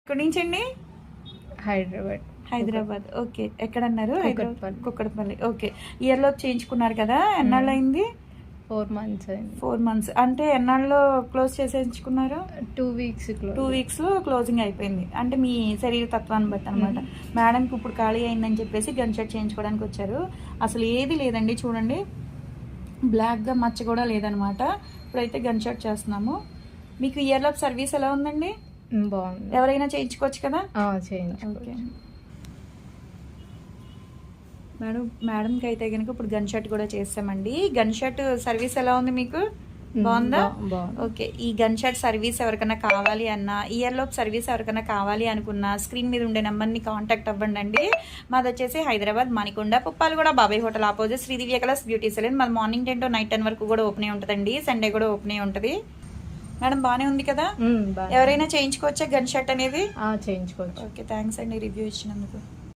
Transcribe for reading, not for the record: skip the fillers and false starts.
ఎక్కడి నుంచి అండి? హైదరాబాద్. ఓకే. ఎక్కడన్నారు? కుక్కడపల్లి. ఓకే. ఇయర్లో చేయించుకున్నారు కదా, ఎన్నాళ్ళు అయింది? 4 months అయింది. 4 months అంటే ఎన్నాళ్ళలో క్లోజ్ చేసేయించుకున్నారు? 2 weeks 2 weeksలో క్లోజింగ్ అయిపోయింది. అంటే మీ శరీర తత్వాన్ని బట్టి అనమాట. మేడంకి ఇప్పుడు ఖాళీ అయిందని చెప్పేసి గన్ షాట్ చేయించుకోవడానికి వచ్చారు. అసలు ఏది లేదండి, చూడండి, బ్లాక్గా మచ్చ కూడా లేదనమాట. ఇప్పుడైతే గన్ షాట్ చేస్తున్నాము. మీకు ఇయర్లో సర్వీస్ ఎలా ఉందండి? బాగుంది. ఎవరైనా చేయించుకోవచ్చు కదా? చేయించుకోవచ్చు. ఓకే మేడంకి అయితే కనుక ఇప్పుడు గన్ షాట్ కూడా చేస్తామండి. గన్ షాట్ సర్వీస్ ఎలా ఉంది మీకు? బాగుందా? ఓకే. ఈ గన్ షాట్ సర్వీస్ ఎవరికైనా కావాలి అన్నా, ఇయర్లోపు సర్వీస్ ఎవరికైనా కావాలి అనుకున్నా స్క్రీన్ మీద ఉండే నెంబర్ని కాంటాక్ట్ అవ్వండి అండి. మాది వచ్చేసి Hyderabad Manikonda Puppalaguda Babai hotel opposite Sridivya colours beauty salon. మాది మార్నింగ్ 10 to night 10 వరకు కూడా ఓపెన్ ఉంటుందండి. సండే కూడా ఓపెన్ ఉంటుంది. మేడం బాగానే ఉంది కదా? ఎవరైనా చేయించుకోవచ్చా గన్ షాట్ అనేది? చేయించుకోవచ్చు. ఓకే, థ్యాంక్స్ అండి రివ్యూ ఇచ్చినందుకు.